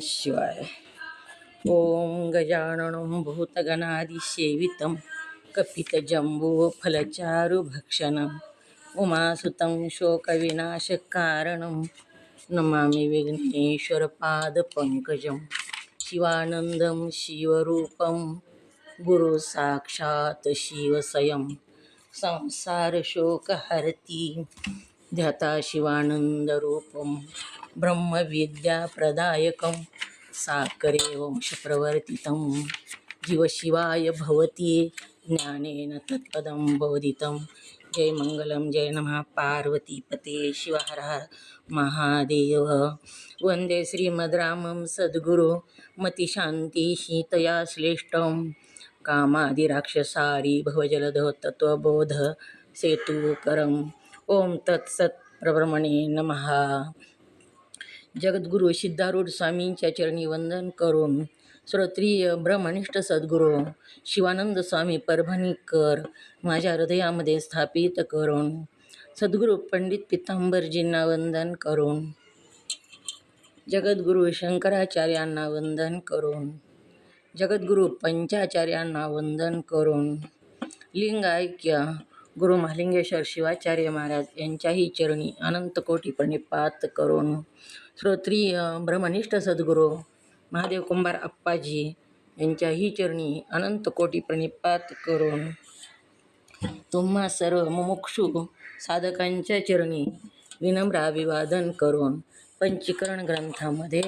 शिवाय. ओम गजाननं भूतगणादिसेवितं कपितजम्बूफलचारुभक्षणं उमासुतं शोकविनाशकारणं नमामि विघ्नेश्वरपादपङ्कजं. शिवानन्दं शिवरूपं गुरुसाक्षात् शिवस्वयं संसारशोकहरति ध्याता शिवानन्दरूपं ब्रह्मविद्याप्रदायकं साकरे वंशप्रवर्तितं जीवशिवाय भवति ज्ञानेन तत्पदं बोधितं. जय मंगलम जय नमः पार्वतीपते शिव हर हर महादेव. वंदे श्रीमद्रामं सद्गुरु मतिशान्ति शीतया श्रेष्ठं कामादिराक्षसारी भवजलधो तत्त्वबोध सेतुकरम्. ओम तत्सत् प्रब्रह्मणे नमः. जगद्गुरु सिद्धारूढ स्वामींच्या चरणी वंदन करून श्रोत्रिय ब्रह्मनिष्ठ सद्गुरू शिवानंद स्वामी परभणीकर माझ्या हृदयामध्ये स्थापित करून सद्गुरू पंडित पितांबरजींना वंदन करून जगद्गुरू शंकराचार्यांना वंदन करून जगद्गुरू पंचाचार्यांना वंदन करून लिंगायक्य गुरु महालिंगेश्वर शिवाचार्य महाराज यांच्याही चरणी अनंत कोटी प्रणिपात करून श्रोत्रिय ब्रह्मनिष्ठ सद्गुरू महादेव कुंभार अप्पाजी यांच्याही चरणी अनंत कोटी प्रणिपात करून तुम्हा सर्व मुमुक्षु साधकांच्या चरणी विनम्र अभिवादन करून पंचीकरण ग्रंथामध्ये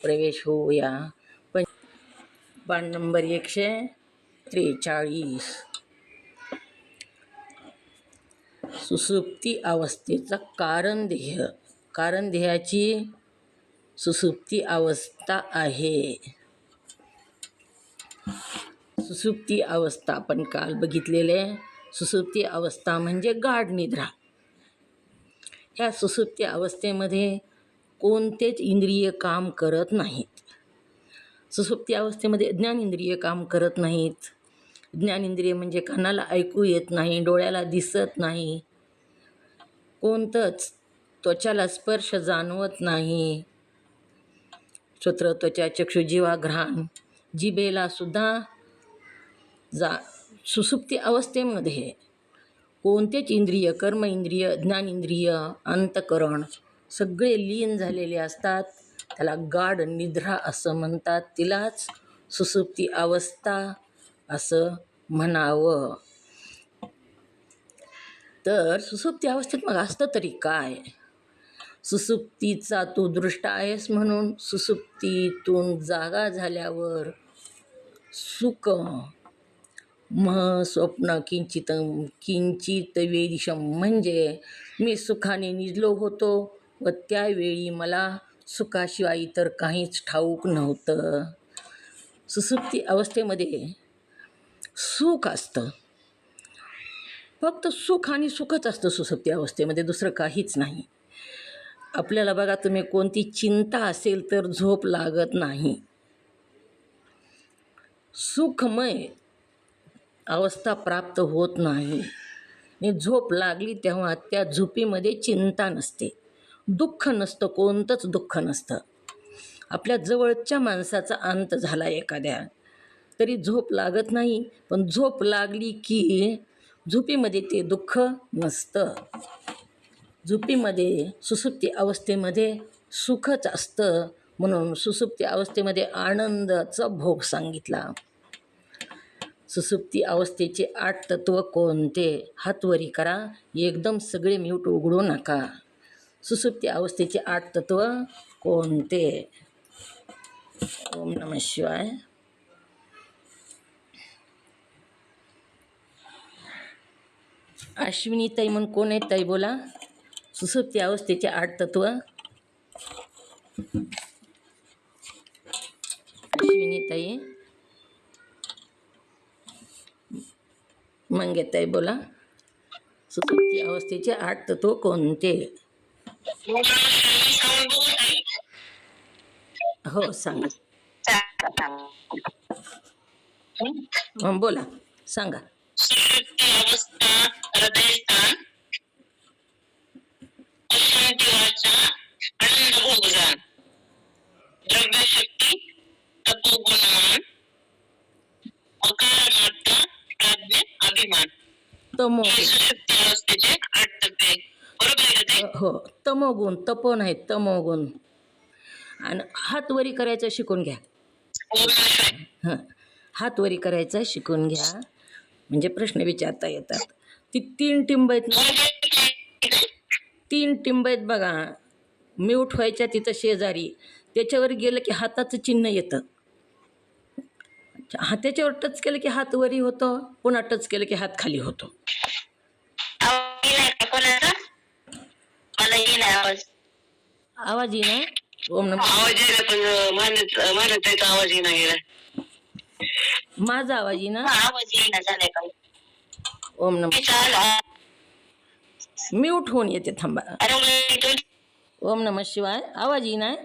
प्रवेश होऊया. पान नंबर 143. सुसुप्ती अवस्थेचा कारणदेह. कारणदेहाची सुसुप्ती अवस्था आहे. सुसुप्ती अवस्था आपण काल बघितलेले. सुसुप्ती अवस्था म्हणजे गाढ निद्रा. ह्या सुसुप्ती अवस्थेमध्ये कोणतेच इंद्रिय काम करत नाहीत. सुसुप्ती अवस्थेमध्ये ज्ञानेंद्रिय काम करत नाहीत. ज्ञानेंद्रिय म्हणजे कानाला ऐकू येत नाही, डोळ्याला दिसत नाही, कोणतंच त्वचाला स्पर्श जाणवत नाही. श्रोत्र त्वचा चक्षु जिव्हा घ्राण जिभेला सुद्धा सुसुप्ती अवस्थेमध्ये कोणतेच इंद्रिय, कर्म इंद्रिय, ज्ञानेंद्रिय, अंतकरण सगळे लीन झालेले असतात. त्याला गाढ निद्रा असं म्हणतात. तिलाच सुसुप्ती अवस्था असं म्हणावं. तर सुसुप्ती अवस्थेत मग असतं तरी काय? सुसुप्तीचा तू दृष्टा आहेस म्हणून सुसुप्तीतून जागा झाल्यावर सुख मह स्वप्न किंचित वेदिशम म्हणजे मी सुखाने निजलो होतो व त्यावेळी मला सुखाशिवाय इतर काहीच ठाऊक नव्हतं. सुसुप्ती अवस्थेमध्ये सुख असतं. फक्त सुख आणि सुखच असतं सुसुप्ती अवस्थेमध्ये, दुसरं काहीच नाही. आपल्याला बघा, तुम्ही कोणती चिंता असेल तर झोप लागत नाही. सुखमय अवस्था प्राप्त होत नाही. आणि झोप लागली तेव्हा त्या झोपीमध्ये चिंता नसते, दुःख नसतं, कोणतंच दुःख नसतं. आपल्या जवळच्या माणसाचा अंत झाला एखाद्या तरी झोप लागत नाही, पण झोप लागली की झोपीमध्ये ते दुःख नसतं. झोपीमध्ये सुसुप्ती अवस्थेमध्ये सुखच असतं. म्हणून सुसुप्ती अवस्थेमध्ये आनंदाचा भोग सांगितला. सुसुप्ती अवस्थेचे 8 तत्व कोणते? हात वरी करा, एकदम सगळे म्यूट उघडू नका. सुसुप्ती अवस्थेचे 8 तत्व कोणते? ओम नमः शिवाय. अश्विनी ताई म्हणून कोण आहे ताई बोला. सुसुप्ती अवस्थेचे 8 तत्व. अश्विनी ताई, मंगेताई बोला. सुसुप्ती अवस्थेचे 8 तत्व कोणते? हो सांगा. बोला सांगा. सुसुप्ती अवस्था हृदयस्थान, अशांती वाचा, आनंद भोगदान, द्रव्यशक्ती तमोगुण. सुषुप्ती अवस्थेचे 8 टप्पे. बरोबर आहे का ते? हो, तमोगुण, तपो नाही, तमोगुण. आणि हात वरी करायचा शिकून घ्या. ओम नमः शिवाय. हां, हात वरी करायचा शिकून घ्या, म्हणजे प्रश्न विचारता येतात. ती 3 टिंब आहेत ना, 3 टिंब आहेत बघा, म्यूट व्हायच्या तिथं शेजारी, त्याच्यावर गेलं की हाताचं चिन्ह येतं. त्याच्यावर टच केलं की हात वरी होतो, पुन्हा टच केलं की हात खाली होतो. आवाज येईना का कोणाचा? मला येईना आवाज. आवाज येईना. ओम नमः. आवाज येईना पण मानताचा आवाज येईना गेला. माझा आवाज येईना. आवाज येईना झालाय का? ओम नमः. चाल. म्यूट होऊन येते, थांबा. अरे ओम नमः शिवाय. आवाज येईना.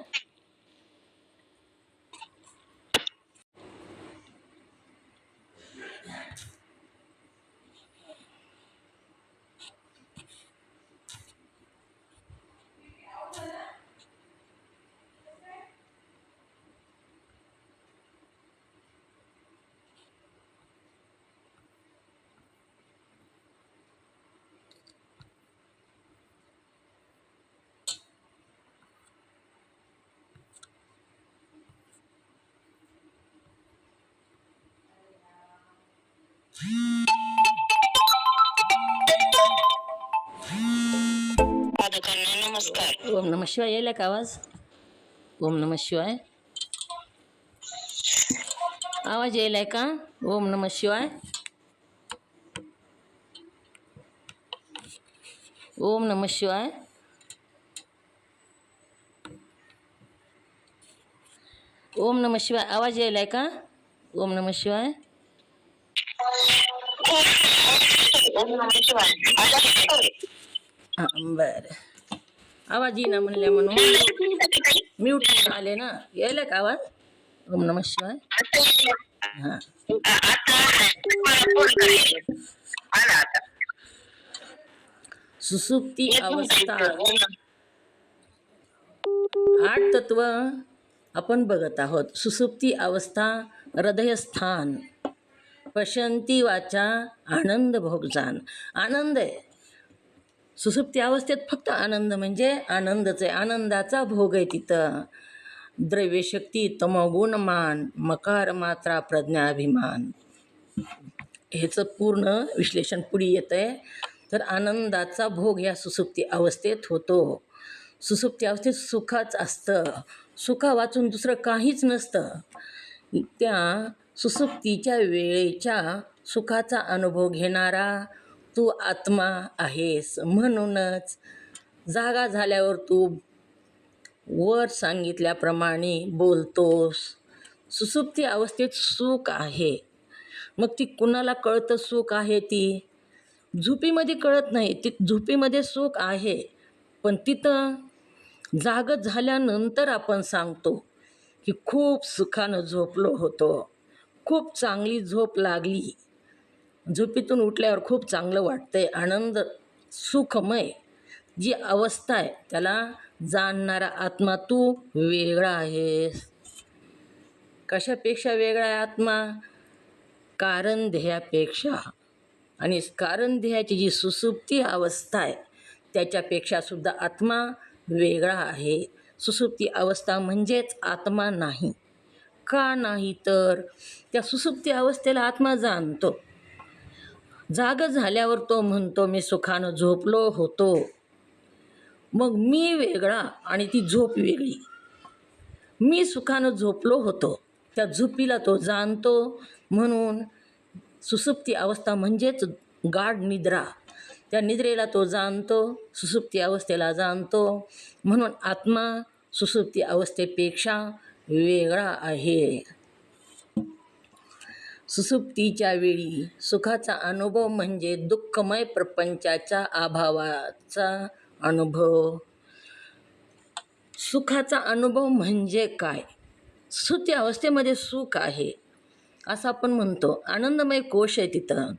साधकांना नमस्कार. ओम नमः शिवाय. यायला का आवाज? ओम नमः शिवाय. आवाज यायलाय का? ओम नमः शिवाय. ओम नमः शिवाय. ओम नमः शिवाय. आवाज यायलाय का? ओम नमः शिवाय. ओम नमः शिवाय. हां, बरं. आवाज येईना म्हणल्या म्हणून म्यूट आले ना. यायला का आवाज? ओम नमः शिवाय. हां, सुसुप्ती अवस्था. 8 तत्व आपण बघत आहोत. सुसुप्ती अवस्था, हृदयस्थान, पशंती वाचा, आनंद भोगजान. आनंद आहे सुसुप्ती अवस्थेत, फक्त आनंद म्हणजे आनंदच आहे. आनंदाचा भोग आहे तिथं. द्रव्यशक्ती, तमोगुणमान, मकार मात्रा, प्रज्ञाभिमान. ह्याचं पूर्ण विश्लेषण पुढे येतं आहे. तर आनंदाचा भोग या सुसुप्ती अवस्थेत होतो. सुसुप्ती अवस्थेत सुखाच असतं. सुखा वाचून दुसरं काहीच नसतं. त्या सुसुप्तीच्या वेळेच्या सुखाचा अनुभव घेणारा तू आत्मा आहेस. म्हणूनच जागा झाल्यावर तू वर सांगितल्याप्रमाणे बोलतोस. सुसुप्ती अवस्थेत सुख आहे. मग ती कुणाला कळतं सुख आहे? ती झोपीमध्ये कळत नाही. ती झोपीमध्ये सुख आहे, पण तिथं जागत झाल्यानंतर आपण सांगतो की खूप सुखानं झोपलो होतो, खूप चांगली झोप लागली, झोपेतून उठल्यावर खूप चांगलं वाटतंय. आनंद, सुखमय जी अवस्था आहे त्याला जाणणारा आत्मा तू वेगळा आहेस. कशापेक्षा वेगळा आहे आत्मा? कारण ध्येयापेक्षा. आणि कारण ध्येयाची जी सुसुप्ती अवस्था आहे त्याच्यापेक्षा सुद्धा आत्मा वेगळा आहे. सुसुप्ती अवस्था म्हणजेच आत्मा नाही. का नाही? तर त्या सुसुप्ती अवस्थेला आत्मा जाणतो. जाग झाल्यावर तो म्हणतो मी सुखानं झोपलो होतो. मग मी वेगळा आणि ती झोप वेगळी. मी सुखानं झोपलो होतो, त्या झोपीला तो जाणतो. म्हणून सुसुप्ती अवस्था म्हणजेच गाढ निद्रा. त्या निद्रेला तो जाणतो, सुसुप्ती अवस्थेला जाणतो. म्हणून आत्मा सुसुप्ती अवस्थेपेक्षा वेगळा आहे. सुसुप्तीच्या वेळी सुखाचा अनुभव म्हणजे दुःखमय प्रपंचाच्या अभावाचा अनुभव. सुखाचा अनुभव म्हणजे काय? सुप्ती अवस्थेमध्ये सुख आहे असं आपण म्हणतो. आनंदमय कोश आहे तिथं.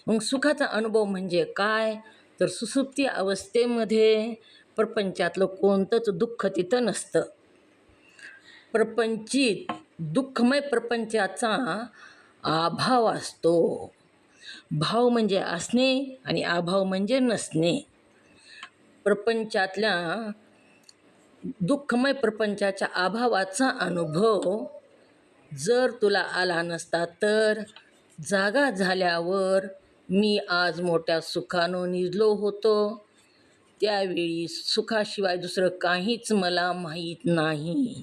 मग सुखाचा अनुभव म्हणजे काय? तर सुसुप्ती अवस्थेमध्ये प्रपंचातलं कोणतंच दुःख तिथं नसतं. प्रपंचित दुःखमय प्रपंचाचा अभाव असतो. भाव म्हणजे असणे आणि अभाव म्हणजे नसणे. प्रपंचातल्या दुःखमय प्रपंचाच्या अभावाचा अनुभव जर तुला आला नसता तर जागा झाल्यावर मी आज मोठ्या सुखानं निजलो होतो. त्यावेळी सुखाशिवाय दुसरं काहीच मला माहीत नाही.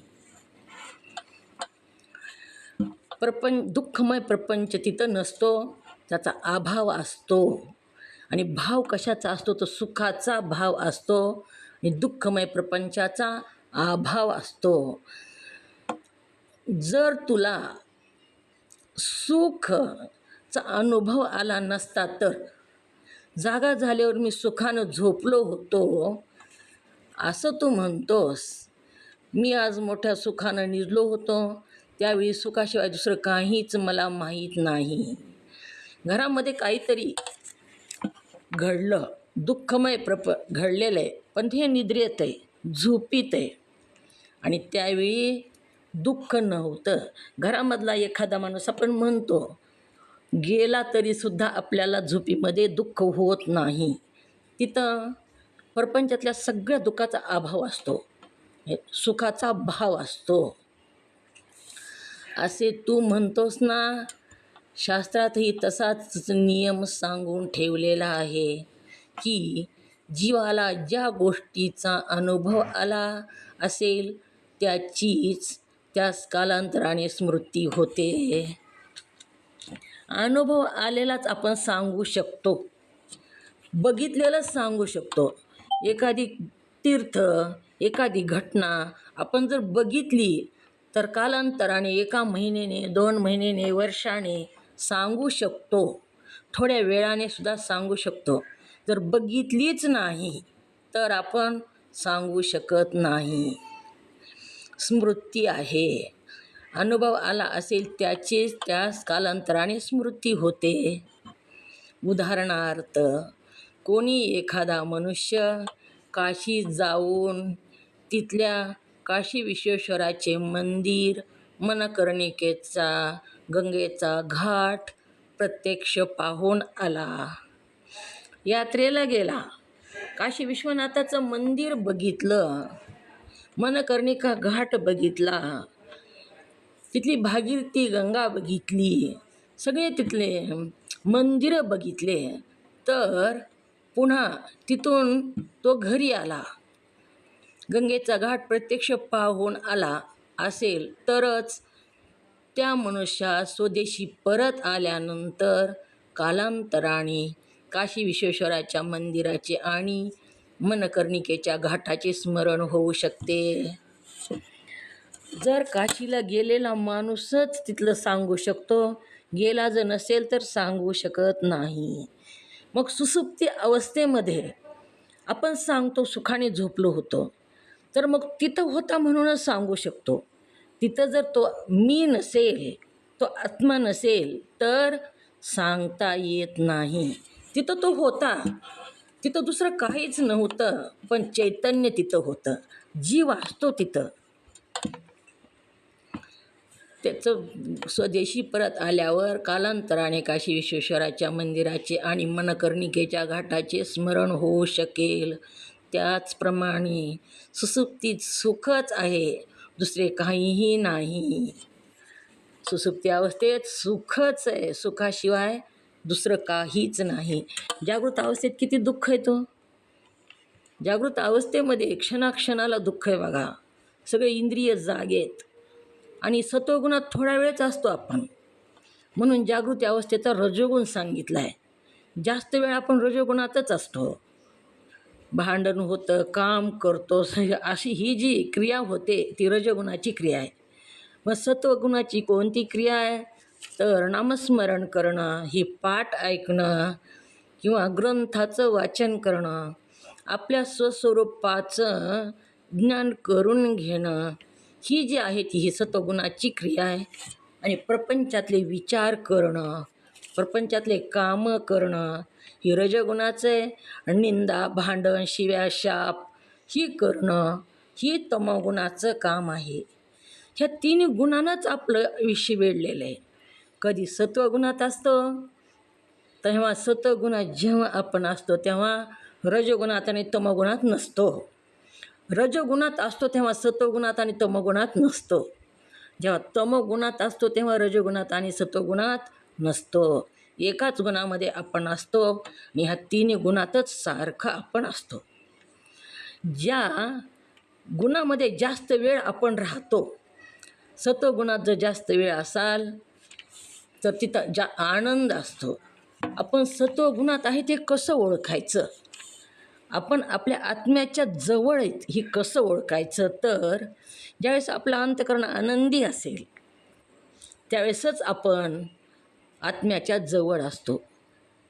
दुःखमय प्रपंच तिथं नसतो, त्याचा अभाव असतो. आणि भाव कशाचा असतो? तो सुखाचा भाव असतो आणि दुःखमय प्रपंचाचा अभाव असतो. जर तुला सुखचा अनुभव आला नसता तर जागा झाल्यावर मी सुखानं झोपलो होतो असं तू म्हणतोस. मी आज मोठ्या सुखानं निजलो होतो. त्यावेळी सुखाशिवाय दुसरं काहीच मला माहीत नाही. घरामध्ये काहीतरी घडलं, दुःखमय घडलेलं आहे, पण ते निद्रेत आहे, झोपीत आहे. आणि त्यावेळी दुःख नव्हतं. घरामधला एखादा माणूस आपण म्हणतो गेला तरीसुद्धा आपल्याला झोपीमध्ये दुःख होत नाही. तिथं प्रपंचातल्या सगळ्या दुःखाचा अभाव असतो, सुखाचा भाव असतो. असे तू म्हणतोस ना, शास्त्रातही तसाच नियम सांगून ठेवलेला आहे की जीवाला ज्या गोष्टीचा अनुभव आला असेल त्याचीच त्यास कालांतराने स्मृती होते. अनुभव आलेलाच आपण सांगू शकतो, बघितलेलं सांगू शकतो. एखादी तीर्थ, एखादी घटना आपण जर बघितली तर कालांतराने 1 महिन्याने, 2 महिन्याने, वर्षाने सांगू शकतो. थोड्या वेळाने सुद्धा सांगू शकतो. जर बघितलीच नाही तर आपण सांगू शकत नाही. स्मृती आहे. अनुभव आला असेल त्याचीच त्यास कालांतराने स्मृती होते. उदाहरणार्थ, कोणी एखादा मनुष्य काशी जाऊन तिथल्या काशी विश्वेश्वराचे मंदिर, मनकर्णिकेचा गंगेचा घाट प्रत्यक्ष पाहून आला. यात्रेला गेला, काशी विश्वनाथाचं मंदिर बघितलं, मनकर्णिका घाट बघितला, तिथली भागीरथी गंगा बघितली, सगळे तिथले मंदिरं बघितले, तर पुन्हा तिथून तो घरी आला, गंगेचा घाट प्रत्यक्ष पाहून आला असेल तरच त्या मनुष्या स्वदेशी परत आल्यानंतर कालांतराने काशी विश्वेश्वराच्या मंदिराचे आणि मनकर्णिकेच्या घाटाचे स्मरण होऊ शकते. जर काशीला गेलेला माणूसच तिथलं सांगू शकतो, गेला जर नसेल तर सांगू शकत नाही. मग सुसुप्ती अवस्थेमध्ये आपण सांगतो सुखाने झोपलो होतो, तर मग तिथं होता म्हणूनच सांगू शकतो. तिथं जर तो मी नसेल, तो आत्मा नसेल तर सांगता येत नाही. तिथं तो होता, तिथं दुसरं काहीच नव्हतं, पण चैतन्य तिथं होतं, जीव असतो तिथं. त्याचं स्वदेशी परत आल्यावर कालांतराने काशी विश्वेश्वराच्या मंदिराचे आणि मनकर्णिकेच्या घाटाचे स्मरण होऊ शकेल. त्याचप्रमाणे सुसुप्तीत सुखच आहे, दुसरे काहीही नाही. सुसुप्ती अवस्थेत सुखच आहे, सुखाशिवाय दुसरं काहीच नाही. जागृत अवस्थेत किती दुःख येतो. जागृत अवस्थेमध्ये क्षणाक्षणाला दुःख आहे बघा. सगळे इंद्रिय जागेत आणि सत्वगुणात थोडा वेळच असतो आपण. म्हणून जागृती अवस्थेचा रजोगुण सांगितला आहे. जास्त वेळ आपण रजोगुणातच असतो. भांडण होतं, काम करतो, अशी ही जी क्रिया होते ती रजोगुणाची क्रिया आहे. मग सत्वगुणाची कोणती क्रिया आहे तर नामस्मरण करणं, ही पाठ ऐकणं किंवा ग्रंथाचं वाचन करणं, आपल्या स्वस्वरूपाचं ज्ञान करून घेणं, ही जी आहे ती ही सत्वगुणाची क्रिया आहे. आणि प्रपंचातले विचार करणं, प्रपंचातले कामं करणं ही रजोगुणाचं आहे. निंदा, भांडण, शिव्या, शाप ही करणं ही तमोगुणाचं काम आहे. ह्या 3 गुणांनाच आपलं आयुष्य वेढलेलं आहे. कधी सत्वगुणात असतं, तेव्हा सत्वगुणात जेव्हा आपण असतो तेव्हा रजोगुणात आणि तमोगुणात नसतो. रजोगुणात असतो तेव्हा सत्वगुणात आणि तमोगुणात नसतो. जेव्हा तमोगुणात असतो तेव्हा रजोगुणात आणि सत्वगुणात नसतो. एकाच गुणामध्ये आपण असतो आणि ह्या तिन्ही गुणातच सारखा आपण असतो. ज्या गुणामध्ये जास्त वेळ आपण राहतो, सत्वगुणात जर जास्त वेळ असाल तर तिथं आनंद असतो. आपण सत्वगुणात आहे ते कसं ओळखायचं? आपण आपल्या आत्म्याच्या जवळ आहेत ही कसं ओळखायचं? तर ज्यावेळेस आपलं अंतःकरण आनंदी असेल त्यावेळेसच आपण आत्म्याच्या जवळ असतो.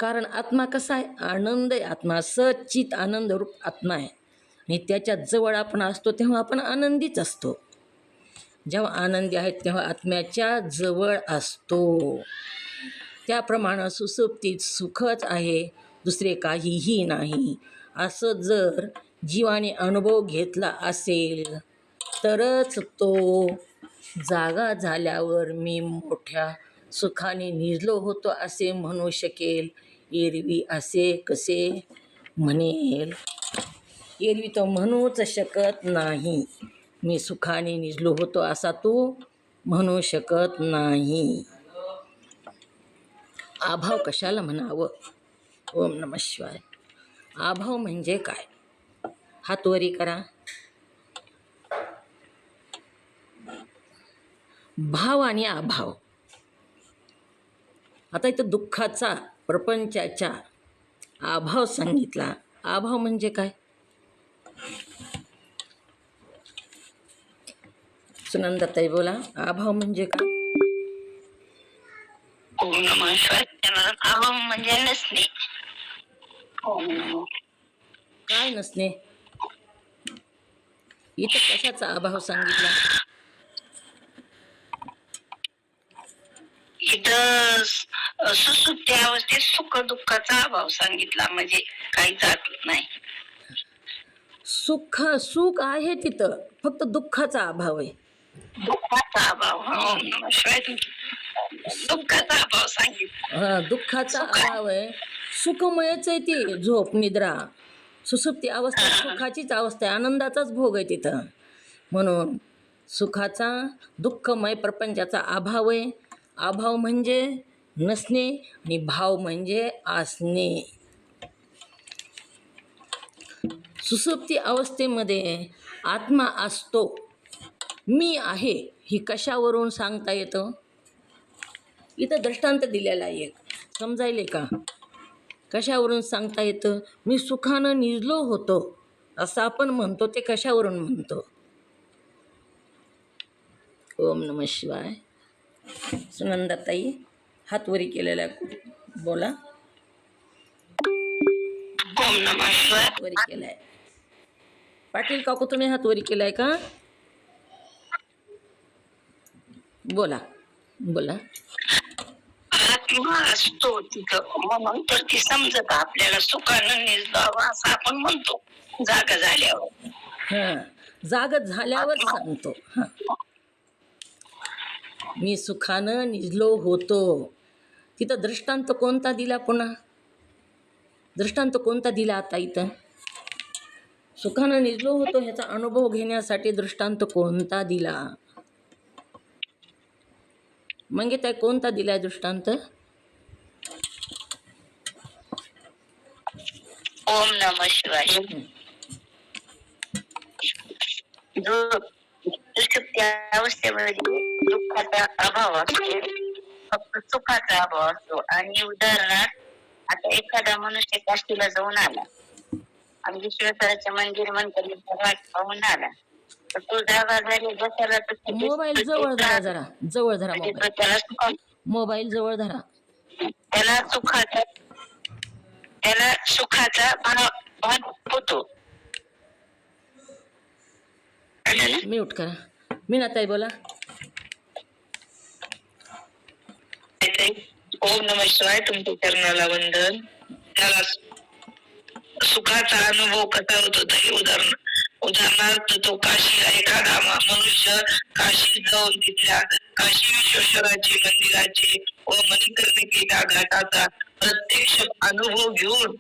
कारण आत्मा कसा आहे? आनंद आहे. आत्मा सच्चित आनंदरूप आत्मा आहे आणि त्याच्या जवळ आपण असतो तेव्हा आपण आनंदीच असतो. जेव्हा आनंदी आहेत तेव्हा आत्म्याच्या जवळ असतो. त्याप्रमाणे सुसुप्तीत सुखच आहे, दुसरे काहीही नाही. असं जर जीवाने अनुभव घेतला असेल तरच तो जागा झाल्यावर मी मोठ्या सुखाने निजलो होतो असे म्हणू शकेल. एरवी असे कसे म्हणेल? एरवी तो म्हणूच शकत नाही. मी सुखाने निजलो होतो असा तो म्हणू शकत नाही. अभाव कशाला म्हणावं? ओम नमः शिवाय. अभाव म्हणजे काय? हात वरी करा. भाव आणि अभाव. आता इथं दुःखाचा, प्रपंचाच्या अभाव सांगितला. अभाव म्हणजे काय? सुनंदाताई बोला, अभाव म्हणजे काय? ओम नमः शिवाय. अभाव म्हणजे नसणे. काय नसणे? इथं कशाचा अभाव सांगितला? इथं सुसुप्ती अवस्थेत सुख दुःखाचा अभाव सांगितला, म्हणजे काही जात नाही. सुख आहे तिथं, फक्त दुःखाचा अभाव आहे. दुःखाचा अभाव. ओम नमः शिवाय. दुःखाचा अभाव सांगितला. दुःखाचा अभाव आहे. सुखमयच आहे ती झोप निद्रा. सुसुप्ती अवस्था सुखाचीच अवस्था आहे, आनंदाचाच भोग आहे तिथं. म्हणून सुखाचा, दुःखमय प्रपंचाचा अभाव आहे. अभाव म्हणजे नसणे आणि भाव म्हणजे असणे. सुसुप्ती अवस्थेमध्ये आत्मा असतो, मी आहे, ही कशावरून सांगता येतं? इथं दृष्टांत दिलेला आहे एक, समजायले का? कशावरून सांगता येतं? मी सुखानं निजलो होतो असं आपण म्हणतो, ते कशावरून म्हणतो? ओम नमः शिवाय. सुनंदाताई हात वरी केलेला बोला. ओम नमः शिवाय. हात वरी केलाय. पाटील काकू तुम्ही हात वरी केलाय का? बोला बोला. आत्मा असतो तिथं, म्हणून तर ती समजत आपल्याला सुखानं निजलावा असं आपण म्हणतो जागा झाल्यावर. जागत झाल्यावर सांगतो. मी सुखानं निजलो होतो. तिथं दृष्टांत कोणता दिला? पुन्हा दृष्टांत कोणता दिला? आता इथं सुखानं निजलो होतो ह्याचा अनुभव घेण्यासाठी दृष्टांत कोणता दिला? मग त्या कोणता दिलाय दृष्टांत? ओम नमः शिवाय. जो त्या अवस्थेमध्ये दुःखाचा अभाव असतो, फक्त सुखाचा अभाव असतो. आणि उदाहरणार्थ आता एखादा मनुष्य काशीला जाऊन आला आणि विश्वेश्वराचे मंदिर म्हणतात वाट पाहून आला, तर तो जागा झाली बसायला. मोबाईल जवळ धरा, जरा जवळ धरा मोबाईल जवळ धरा. त्याला सुखाचा भान होतो. म्यूट करा. मीनाताई बोला. ओम नमः शिवाय. तुमच्या चरणाला वंदन. त्याला सुखाचा अनुभव कसा होतो तरी उदाहरणार्थ तो काशीला एखादा मनुष्य काशी जाऊन तिथल्या काशी विश्वेश्वराचे मंदिराचे व मणिकर्णिकेच्या घाटाचा प्रत्यक्ष अनुभव घेऊन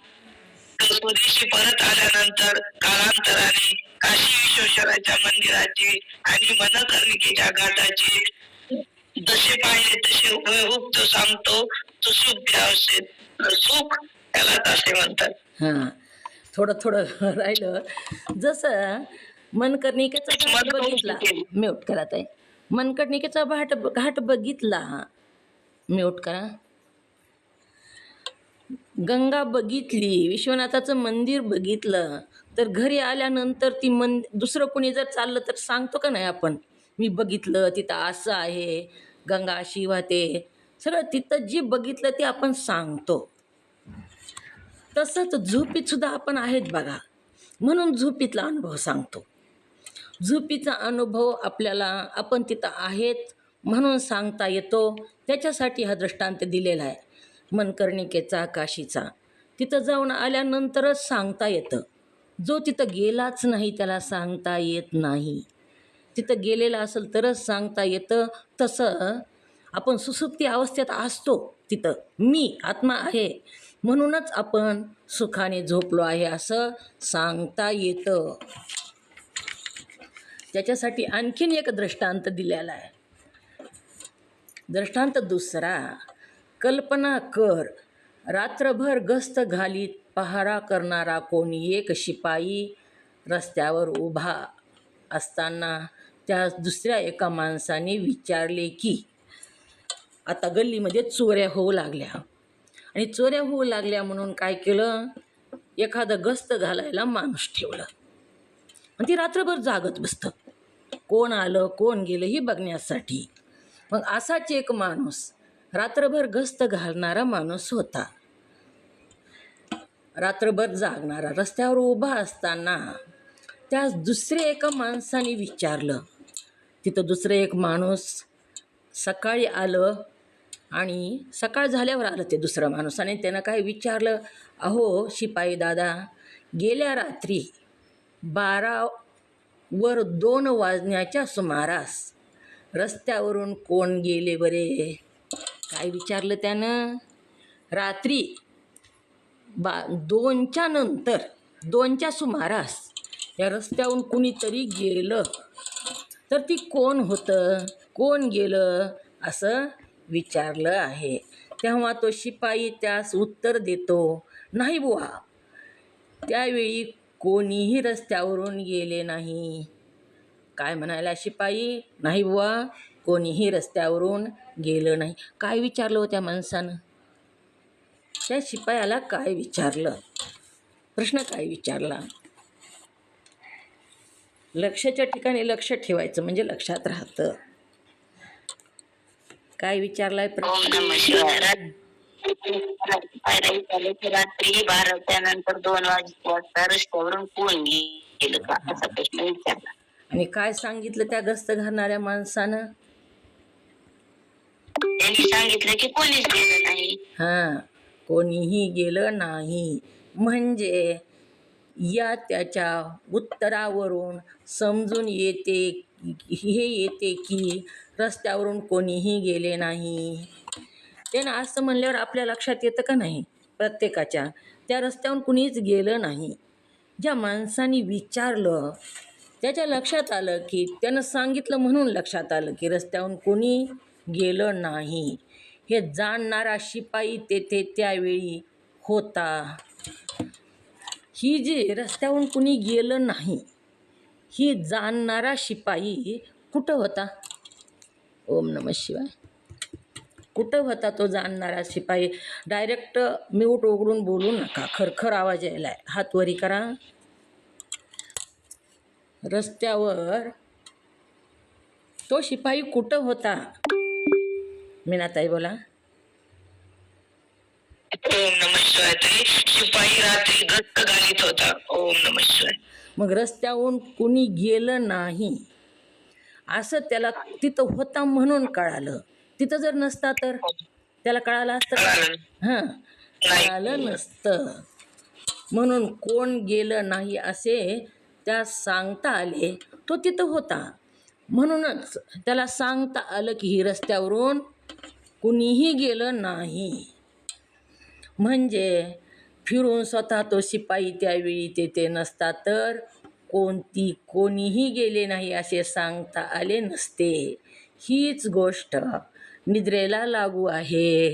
तो स्वदेशी परत आल्यानंतर कालांतराने काशी विश्वेश्वराच्या मंदिराची आणि मनकर्णिकेच्या घाटाची जसे पाहिले तसे हुबेहूब तो सांगतो. तो सुख अवश्य सुख त्यालाच असे म्हणतात. हां, थोडं थोडं राहिलं. जसं मनकर्णिकेचा घाट बघितला, म्यूट करा ताई. मनकर्णिकेचा घाट बघितला, म्यूट करा. गंगा बघितली, विश्वनाथाचं मंदिर बघितलं, तर घरी आल्यानंतर ती दुसरं कोणी जर चाललं तर सांगतो का नाही आपण, मी बघितलं तिथं असं आहे, गंगा अशी वाहते, सगळं तिथं जे बघितलं ते आपण सांगतो. तसंच झोपीत सुद्धा आपण आहेत बघा, म्हणून झोपीतला अनुभव सांगतो. झोपीचा अनुभव आपल्याला आपण तिथं आहेत म्हणून सांगता येतो. त्याच्यासाठी हा दृष्टांत दिलेला आहे मनकर्णिकेचा, काशीचा. तिथं जाऊन आल्यानंतरच सांगता येतं. जो तिथं गेलाच नाही त्याला सांगता येत नाही. तिथं गेलेला असेल तरच सांगता येतं. तसं आपण सुसुप्ती अवस्थेत असतो, तिथं मी आत्मा आहे म्हणूनच आपण सुखाने झोपलो आहे असं सांगता येतं. त्याच्यासाठी आणखीन एक दृष्टांत दिलेला आहे. दृष्टांत दुसरा, कल्पना कर, रात्रभर गस्त घालीत पहारा करणारा कोणी एक शिपाई रस्त्यावर उभा असताना त्या दुसऱ्या एका माणसाने विचारले की, आता गल्लीमध्ये चोऱ्या होऊ लागल्या आणि चोऱ्या होऊ लागल्या म्हणून काय केलं, एखादं गस्त घालायला माणूस ठेवलं आणि ती रात्रभर जागत बसतं, कोण आलं कोण गेलं ही बघण्यासाठी. मग असाच एक माणूस, रात्रभर गस्त घालणारा माणूस होता, रात्रभर जागणारा. रस्त्यावर उभा असताना त्या दुसऱ्या एका माणसाने विचारलं. तिथं दुसरं एक माणूस सकाळी आलं आणि सकाळ झाल्यावर आलं ते दुसरं माणूस आणि त्यानं काय विचारलं, अहो शिपाई दादा, गेल्या रात्री 12:02 वाजण्याच्या सुमारास रस्त्यावरून कोण गेले बरे? काय विचारलं त्यानं? रात्री 2च्या नंतर, 2च्या सुमारास या रस्त्यावरून कुणीतरी गेलं, तर ती कोण होतं, कोण गेलं असं विचारलं आहे. तेव्हा तो शिपाई त्यास उत्तर देतो, नाही बुवा, त्यावेळी कोणीही रस्त्यावरून गेले नाही. काय म्हणायला शिपाई? नाही बुवा, कोणीही रस्त्यावरून गेलं नाही. काय विचारलं होत्या माणसानं? त्या शिपायाला काय विचारलं? प्रश्न काय विचारला? लक्षाच्या ठिकाणी लक्ष ठेवायचं म्हणजे लक्षात राहतं. काय विचारलाय ओम नमः शिवाय. रात्री 12च्या नंतर 2 वाजता रस्त्यावरून कोण गेलं का असा प्रश्न विचारला. आणि काय सांगितलं त्या गस्त घालणाऱ्या माणसानं? त्यांनी सांगितलं की कोणीच गेलं नाही. हां, कोणीही गेलं नाही. म्हणजे या त्याच्या उत्तरावरून समजून येते की रस्त्यावरून कोणीही गेले नाही. त्यानं असं म्हणल्यावर आपल्या लक्षात येतं का नाही, प्रत्येकाच्या त्या रस्त्यावरून कुणीच गेलं नाही. ज्या माणसाने विचारलं त्याच्या लक्षात आलं की त्यानं सांगितलं म्हणून लक्षात आलं की रस्त्यावरून कोणी गेलं नाही. हे जाणणारा शिपाई तेथे त्यावेळी होता. ही जी रस्त्यावरून कुणी गेलं नाही ही जाणणारा शिपाई कुठं होता? ओम नमः शिवाय. कुठं होता तो जाणणारा शिपाई? डायरेक्ट म्यूट उघडून बोलू नका, खरखर आवाज यायला आहे. हात वरी करा. रस्त्यावर तो शिपाई कुठं होता? मीनाताई बोला. ओम नमः शिवाय. शिपाई रात्री गस्त घालीत होता. ओम नमः शिवाय. मग रस्त्यावरून कुणी गेलं नाही असं त्याला तिथं होता म्हणून कळालं. तिथं जर नसता तर त्याला कळालं असतं का? हां, कळालं नसतं. म्हणून कोण गेलं नाही असे त्या सांगता आले. तो तिथं होता म्हणूनच त्याला सांगता आलं की ही रस्त्यावरून कुणीही गेलं नाही. म्हणजे फिरून स्वतः तो शिपाई त्यावेळी तेथे नसता तर कोणीही गेले नाही असे सांगता आले नसते. हीच गोष्ट निद्रेला लागू आहे.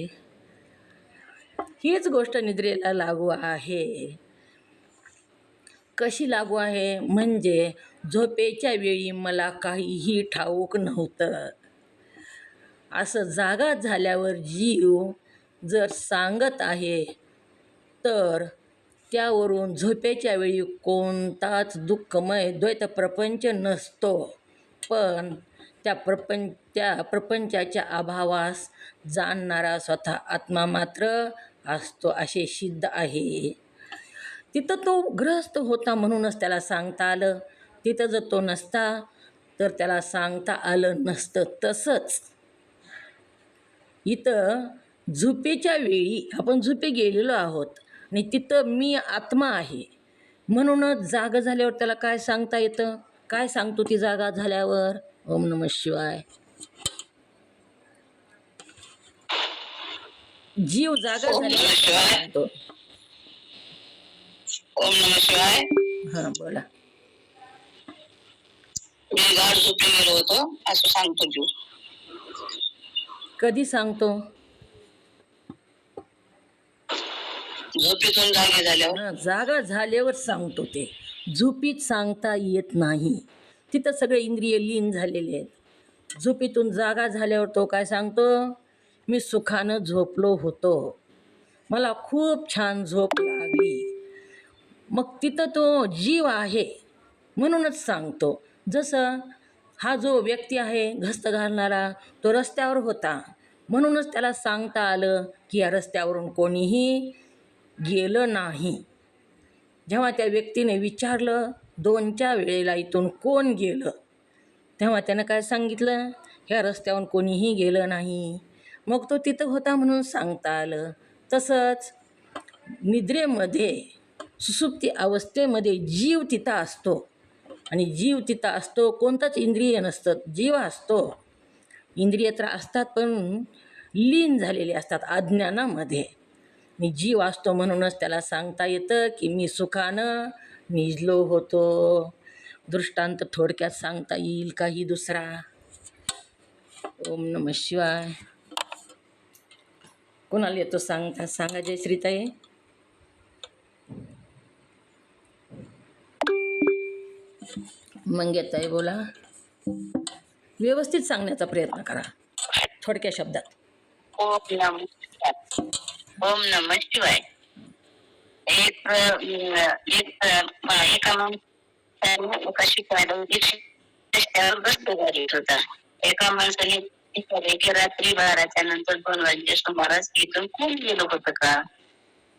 हीच गोष्ट निद्रेला लागू आहे. कशी लागू आहे म्हणजे झोपेच्या वेळी मला काहीही ठाऊक नव्हतं असं जागा झाल्यावर जीव जर सांगत आहे तर त्यावरून झोपेच्या वेळी कोणताच दुःखमय द्वैत प्रपंच नसतो, पण त्या प्रपंचाच्या अभावास जाणणारा स्वतः आत्मा मात्र असतो असे सिद्ध आहे. तिथं तो गृहस्थ होता म्हणूनच त्याला सांगता आलं. तिथं जर तो नसता तर त्याला सांगता आलं नसतं. तसंच इथं झोपेच्या वेळी आपण झोपे गेलेलो आहोत आणि तिथं मी आत्मा आहे म्हणूनच जागा झाल्यावर त्याला काय सांगता येतं? काय सांगतो ती जागा झाल्यावर? ओम नमः शिवाय. जीव जागा ओम नमः झाल्यावर शिवाय. सांगतो. ओम नमः शिवाय. हां बोला. मी गाढ झोपी गेलो होतो असं सांगतो जीव. कधी सांगतो? झोपेतून जागे झाल्यावर. हां, जागा झाल्यावर सांगतो ते. झोपीत सांगता येत नाही. तिथं सगळे इंद्रिय लीन झालेले आहेत. झोपेतून जागा झाल्यावर तो काय सांगतो? मी सुखानं झोपलो होतो. मला खूप छान झोप लागली. मग तिथं तो जीव आहे म्हणूनच सांगतो. जसं हा जो व्यक्ती आहे घस्त घालणारा तो रस्त्यावर होता म्हणूनच त्याला सांगता आलं की या रस्त्यावरून कोणीही गेलं नाही. जेव्हा त्या व्यक्तीने विचारलं 2च्या वेळेला इथून कोण गेलं तेव्हा त्यानं काय सांगितलं? ह्या रस्त्यावरून कोणीही गेलं नाही. मग तो तिथं होता म्हणून सांगता आलं. तसंच निद्रेमध्ये सुषुप्ती अवस्थेमध्ये जीव तिथं असतो आणि जीव तिथं असतो. कोणतंच इंद्रिय नसतं, जीव असतो. इंद्रिय तर असतात पण लीन झालेले असतात अज्ञानामध्ये आणि जीव असतो म्हणूनच त्याला सांगता येतं की मी सुखानं निजलो होतो. दृष्टांत थोडक्यात सांगता येईल काही दुसरा? ओम नमः शिवाय. कोणाला येतो सांगता? सांगा जयश्रीताई. मंगेताई बोला. व्यवस्थित सांगण्याचा प्रयत्न करा थोडक्या शब्दात. ओम नमः शिवाय. ओम नमः शिवाय. एका माणसाने एका शिपायाला रस्त्यावर गस्त घालीत होता. एका माणसाने विचारले की रात्री 12च्या नंतर 2 वाजल्या सुमारास इथून कोण गेलं होतं का?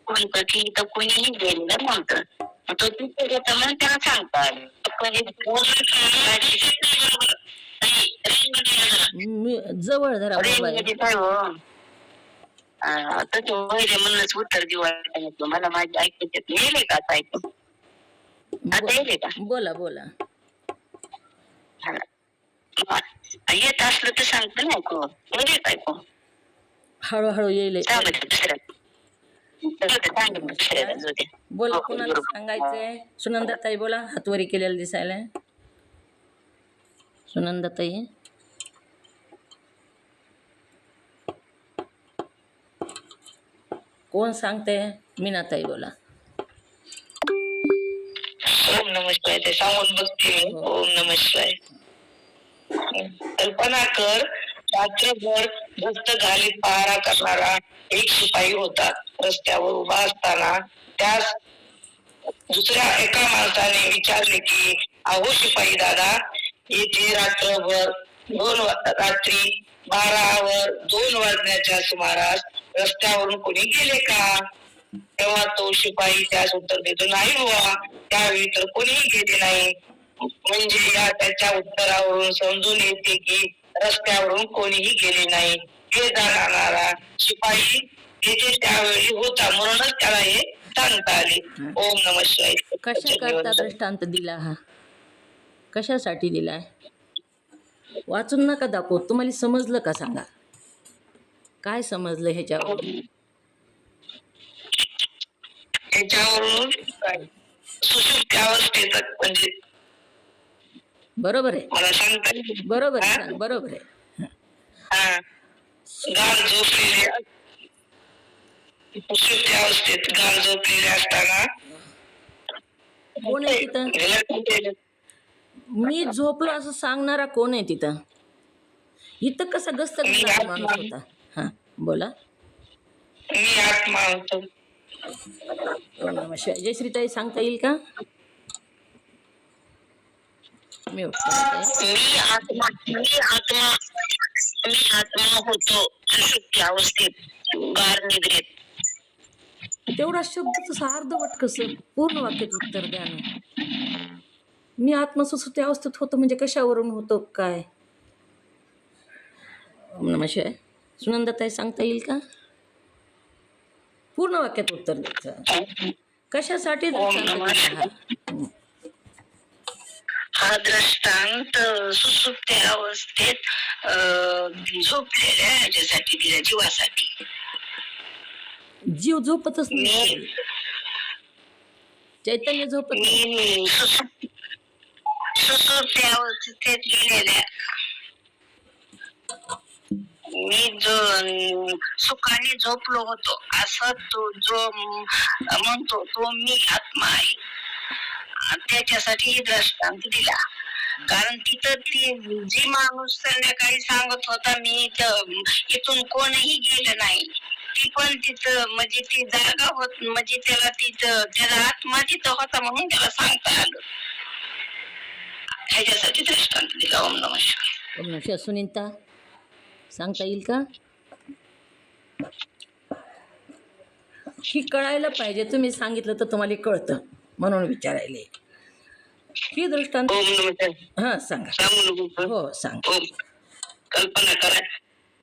म्हणतं की इथं कोणीही गेलेलं नव्हतं. तो तिथे होता म्हणून त्याला सांगता आलं. मी जवळ धरा मोबाईल. आता तो वैरे म्हणूनच उत्तर देऊ वाटत मला माझी ऐकून येत येईल का आता ऐकून? आता येईल का? बोला बोला. येत असलं तर सांगतो ना ऐकू. येईल का ऐकू? हळूहळू येईल. बोला. हो, कुणाला सांगायचंय? सुनंदाताई बोला. हातवरी केलेलं दिसायला. सुनंदाताई. कोण सांगते? मीनाताई बोला. ओम नमः शिवाय. ते सांगून बघते. ओम नमः शिवाय. कल्पना कर, रात्रभर गस्त घालीत पहारा करणारा एक शिपाई होता. रस्त्यावर उभा असताना त्यास दुसऱ्या एका माणसाने विचारले की अहो शिपाई दादा, येथे रात्रभर रात्री 12 वाजण्याच्या सुमारास रस्त्यावरून कोणी गेले का? तेव्हा तो शिपाई त्यास उत्तर देतो, नाही बुवा, त्यावेळी तर कोणीही गेले नाही. म्हणजे या त्याच्या उत्तरावरून समजून येते की रस्त्यावरून कोणीही गेले नाही. हे जाणणारा शिपाई येथे त्यावेळी होता म्हणूनच त्याला हे सांगता आले. ओम नमः शिवाय. कशा करता दृष्टांत दिला हा? कशासाठी दिलाय? वाचून नका दाखवू. तुम्हाला समजलं का सांगा? काय समजलं ह्याच्यावर? त्याच्यावरून सुषुप्ती अवस्थेत म्हणजे बरोबर आहे, मला सांगता येईल. बरोबर आहे, हा? सांग, बरोबर आहे. हा. गाढ झोपलेले सुषुप्ती अवस्थेत गाढ झोपलेले असताना कोण आहे तिथं? मी झोपलो असं सांगणारा कोण आहे तिथं? इथं कसा गस्त मी घालणारा आत्मा माणूस होता? हा, बोला. मी आत्मा होतो. ओम नमः शिवाय. जयश्रीताई सांगता येईल का? म्यूट करा ताई. मी आत्मा होतो सुषुप्ती अवस्थेत गाढ निद्रेत. तेवढा शब्द तसं अर्धवट कसं? पूर्ण वाक्यात उत्तर द्या ना. मी आत्मसुसुप्ती अवस्थेत होतो म्हणजे कशावरून होतो काय? ओम नमः शिवाय. सुनंदाताई सांगता येईल का? पूर्ण वाक्यात उत्तर द्यायचं. कशासाठी ओम दृष्टांत नमः दिला हा? हा दृष्टांत सुसुप्ती अवस्थेत झोपलेल्या ह्याच्यासाठी दिला, जीवासाठी. जीव झोपतच नाही. चैतन्य झोपत नाही. मी सुसुप्ती अवस्थेत गेलेल्या मी जो सुखाने झोपलो होतो असं तो जो म्हणतो तो मी आत्मा आहे. त्याच्यासाठी दृष्टांत दिला. कारण तिथं ती जी माणूस संध्याकाळी सांगत होता मी इथून कोणही गेलं नाही, ती पण तिथं म्हणजे ती जागा होत, म्हणजे त्याला तिथं त्याला आत्मा तिथं होता म्हणून त्याला सांगता आलं. ह्याच्यासाठी दृष्टांत दिला. ओम नमः शिवाय. ओम नमः शिवाय. सुनीता सांगता येईल का? ही कळायला पाहिजे. तुम्ही सांगितलं तर तुम्हाला कळतं म्हणून विचारायले. ही दृष्टांत. ओम नमः शिवाय. हा सांगा. सांगू नको. हो सांग. ओम. कल्पना करा,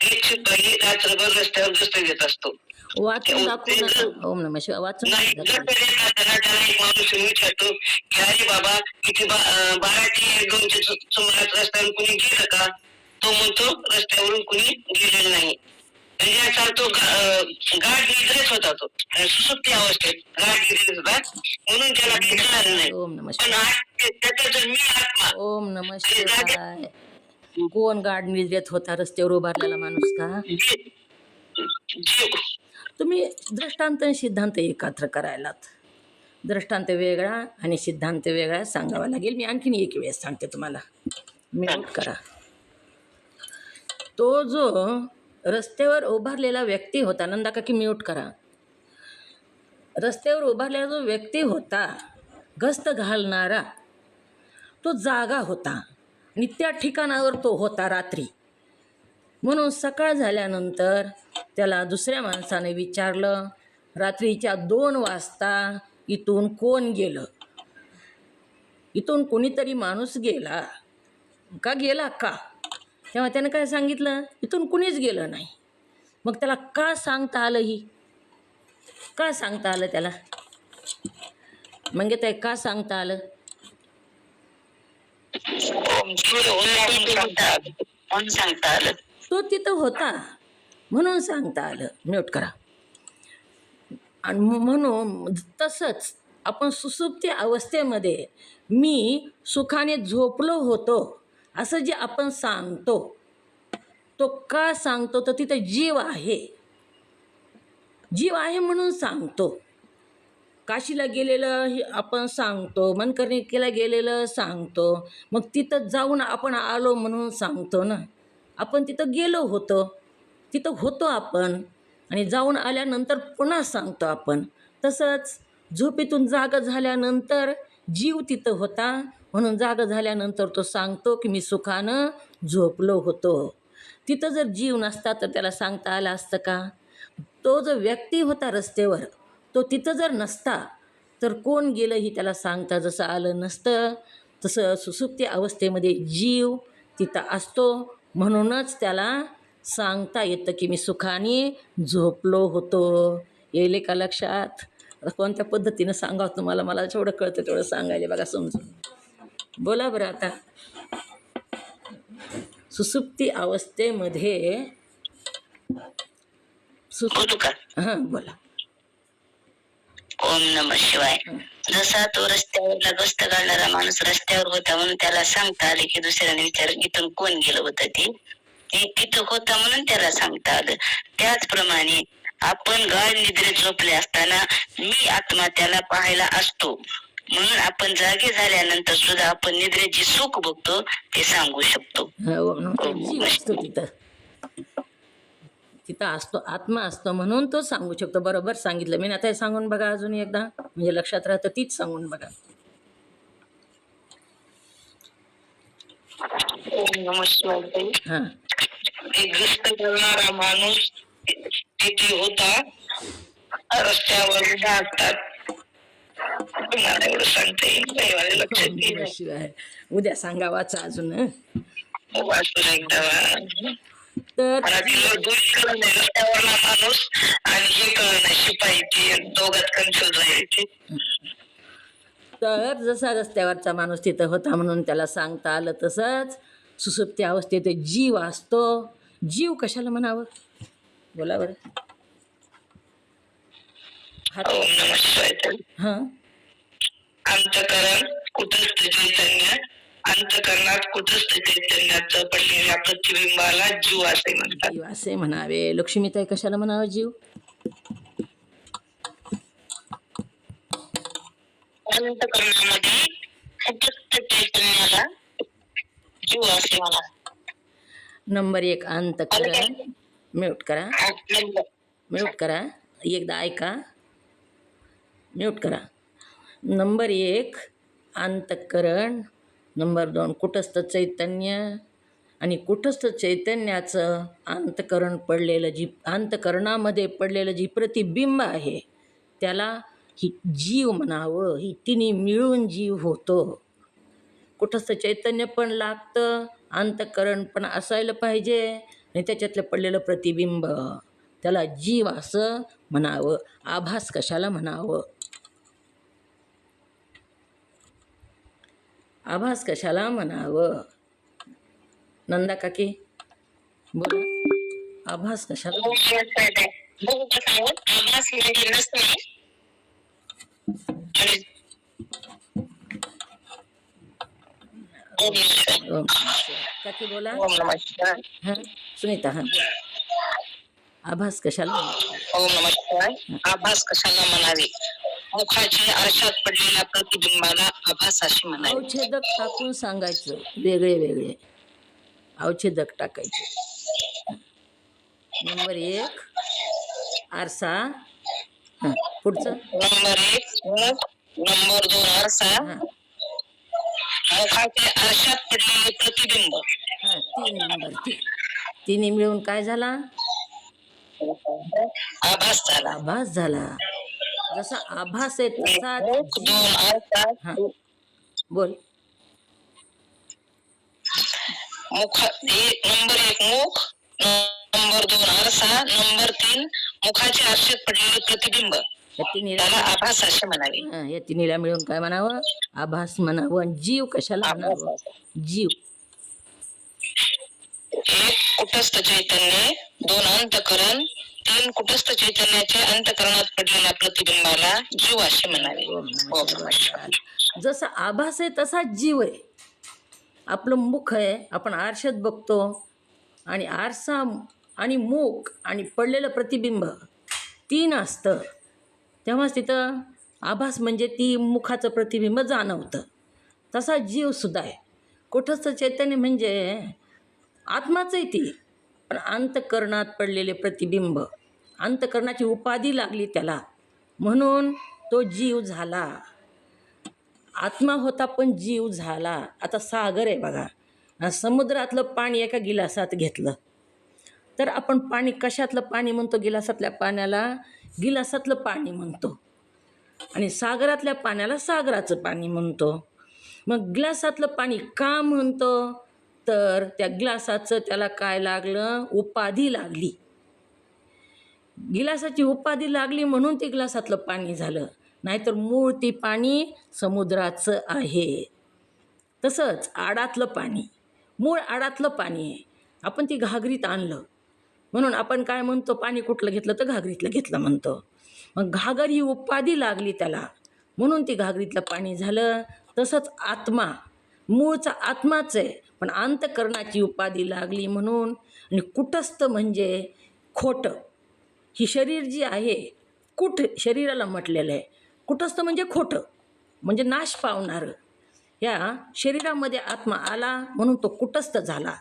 एक शिपाई रात्रभर रस्त्यावर गस्त घेत असतो. वाचून दाखवू नका. ओम नमः शिवाय. वाचून नाही, दाखवा. त्याला एक माणूस विचारतो की अरे बाबा किती 12 ते 2 सुमारास रस्त्यावर कुणी गेलं का? तो म्हणतो रस्त्यावरून कुणी गेलेलं नाही. म्हणजे याचा तो गाढ निद्रेत होता, तो सुसुप्ती अवस्थेत गाढ निद्रेत होता म्हणून त्याला काही कळालं नाही. ओम नमः पण शिवाय. त्याचा मी आत्मा ओम नमः शिवाय. कोण गाढ निद्रेत होता? रस्त्यावर उभारलेला माणूस का? जीव. तुम्ही दृष्टांत आणि सिद्धांत एकत्र करायलात. दृष्टांत वेगळा आणि सिद्धांत वेगळा सांगावा लागेल. मी आणखीन एक वेळेस सांगते तुम्हाला. म्यूट करा. तो जो रस्त्यावर उभारलेला व्यक्ती होता, नंदा काकी म्यूट करा. रस्त्यावर उभारलेला जो व्यक्ती होता, गस्त घालणारा, तो जागा होता आणि त्या ठिकाणावर तो होता रात्री. म्हणून सकाळ झाल्यानंतर त्याला दुसऱ्या माणसाने विचारलं, रात्रीच्या 2 वाजता इथून कोण गेलं? इथून कोणीतरी माणूस गेला का? गेला का? तेव्हा त्यानं काय सांगितलं? इथून कुणीच गेलं नाही. मग त्याला का सांगता आलं? का सांगता आलं त्याला? मग ते का सांगता आलं? सांगता आलं. तो तिथं होता म्हणून सांगता आलं. म्यूट करा. आणि म्हणून तसंच आपण सुसुप्ती अवस्थेमध्ये मी सुखाने झोपलो होतो असं जे आपण सांगतो, तो का सांगतो? तर तिथं जीव आहे. जीव आहे म्हणून सांगतो. काशीला गेलेलं हे आपण सांगतो, मनकर्णिकेला गेलेलं सांगतो. मग तिथं जाऊन आपण आलो म्हणून सांगतो ना. आपण तिथं गेलो होतो, तिथं होतो आपण, आणि जाऊन आल्यानंतर पुन्हा सांगतो आपण. तसंच झोपेतून जागा झाल्यानंतर जीव तिथं होता म्हणून जागा झाल्यानंतर तो सांगतो की मी सुखानं झोपलो होतो. तिथं जर जीव नसता तर त्याला सांगता आलं असतं का? तो जो व्यक्ती होता रस्त्यावर, तो तिथं जर नसता तर कोण गेलं ही त्याला सांगता जसं आलं नसतं. तसं सुसुप्ती अवस्थेमध्ये जीव तिथं असतो म्हणूनच त्याला सांगता येतं की मी सुखाने झोपलो होतो. येईल का लक्षात? कोणत्या पद्धतीनं सांगावं तुम्हाला? मला जेवढं कळतं तेवढं सांगायला बघा समजून. बोला बरं आता. सुसुप्ती अवस्थेमध्ये बोलू का? हां बोला. ओम नमः शिवाय. जसा तो रस्त्यावरला गस्त घालणारा माणूस रस्त्यावर होता म्हणून त्याला सांगता आले की दुसऱ्याने विचार इथून कोण गेलं होतं ते तिथं होता म्हणून त्याला सांगता आलं. त्याचप्रमाणे आपण गाढ निद्रेत झोपले असताना मी आत्मा त्याला पाहायला असतो म्हणून आपण जागे झाल्यानंतर सुद्धा आपण निद्रेची सुख बघतो ते सांगू शकतो. जीव असतो तिथं, तिथं असतो, आत्मा असतो म्हणून तो सांगू शकतो. बरोबर सांगितलं मी. आता हे सांगून बघा अजून एकदा, म्हणजे लक्षात राहतं. तीच सांगून बघा. हा, एक ग्रस्त करणारा माणूस तिथे होता रस्त्यावर उभा असतात. तुम्हाला एवढं सांगता येईल नाही, मला लक्षात येईल. शिवाय उद्या सांगा, वाचा अजून. वाचून एकदा. तर मला तिला दोन्ही कळलं नाही, रस्त्यावरला माणूस आणि हे कळलं नाही, शिपाई. ते दोघात कन्फ्युज आहे. तर जसा रस्त्यावरचा माणूस तिथं होता म्हणून त्याला सांगता आलं, तसंच सुसुप्ती अवस्थेत जीव असतो. जीव कशाला म्हणावं, बोला बरं. ओम नमः शिवाय. हा, अंतकरण कुटस्थ चैतन्य, अंतकरणात कुटस्थ चैतन्याचं पडलेल्या प्रतिबिंबाला जीव असे म्हणतात. जीव असे म्हणावे. लक्ष्मीताई कशाला म्हणावं जीव? अंतकरणामध्ये कुटस्थ चैतन्याला जीव असे म्हणा. नंबर 1 अंतकरण. म्यूट करा, म्यूट करा, एकदा ऐका, म्यूट करा. नंबर 1 अंतकरण, नंबर 2 कुटस्थ चैतन्य. आणि कुटस्थ चैतन्याचं अंतकरण पडलेलं, जी अंतकरणामध्ये पडलेलं जी प्रतिबिंब आहे त्याला ही जीव म्हणावं. ही तिन्ही मिळून जीव होतो. कुटस्थ चैतन्य पण लागतं, अंतकरण पण असायला पाहिजे, आणि त्याच्यातलं पडलेलं प्रतिबिंब, त्याला जीव असं म्हणावं. आभास कशाला म्हणावं? आभास कशाला म्हणावं? नंदा काकी बोला, आभास कशाला? आभास म्हणजे नसणे. काकी बोला. ओम नमः शिवाय. हां सुनीता, हां आभास कशाला? ओम नमः शिवाय. आभास कशाला म्हणावे? मुखाच्या आरशात पडलेल्या प्रतिबिंबाला आभास अशी म्हणावे. अवच्छेदक टाकून सांगायचं, वेगळे वेगळे अवच्छेदक टाकायचे. नंबर 1 आरसा. हां पुढचं. नंबर 1 नंबर 2 आरसा. हां मुखाच्या आरशात पडलेले प्रतिबिंब. हां 3 नंबर. तिन्ही मिळून काय झाला? आभास झाला. आभास झाला. जसा आभास आहे तसा हां बोल. मुख नंबर 1 मुख, नंबर 2 आरसा, नंबर 3 मुखाच्या आरशात पडलेले प्रतिबिंब, या तिन्हीला त्याला आभास असे म्हणावे. हां या तिन्हीला मिळून काय म्हणावं? आभास म्हणावं. आणि जीव कशाला म्हणावं? जीव. 1 कुटस्थ चैतन्य, 2 अंतकरण, 3 कुटस्थ चैतन्याच्या अंतकरणात पडलेल्या प्रतिबिंबाला जीव असे म्हणावे. ओम नमः शिवाय. जसा आभास आहे तसा जीव आहे. आपलं मुख आहे, आपण आरशात बघतो, आणि आरसा आणि मुख आणि पडलेलं प्रतिबिंब 3 असतं, तेव्हाच तिथं आभास म्हणजे ती मुखाचं प्रतिबिंब जाणवतं. तसा जीवसुद्धा आहे. कुठंच चैतन्य म्हणजे आत्माच आहे ती, पण अंतकरणात पडलेले प्रतिबिंब, अंतकरणाची उपाधी लागली त्याला, म्हणून तो जीव झाला. आत्मा होता पण जीव झाला. आता सागर आहे बघा, समुद्रातलं पाणी एका गिलासात घेतलं तर आपण पाणी कशातलं पाणी म्हणतो? गिलासातल्या पाण्याला गिलासातलं पाणी म्हणतो, आणि सागरातल्या पाण्याला सागराचं पाणी म्हणतो. मग गिलासातलं पाणी का म्हणतो? तर त्या गिलासाचं त्याला काय लागलं? उपाधी लागली. गिलासाची उपाधी लागली म्हणून ते गिलासातलं पाणी झालं, नाहीतर मूळ ती पाणी समुद्राचं आहे. तसंच आडातलं पाणी, मूळ आडातलं पाणी आहे. आपण ती घागरीत आणलं म्हणून आपण काय म्हणतो? पाणी कुठलं घेतलं तर घागरीतलं घेतलं म्हणतो. मग घागर ही उपाधी लागली त्याला, म्हणून ती घागरीतलं पाणी झालं. तसंच आत्मा, मूळचा आत्माच आहे, पण अंतकरणाची उपाधी लागली म्हणून. आणि कुटस्थ म्हणजे खोटं. ही शरीर जी आहे, कुठ शरीराला म्हटलेलं आहे. कुटस्थ म्हणजे खोटं, म्हणजे नाश पावणारं. या शरीरामध्ये आत्मा आला म्हणून तो कुटस्थ झाला.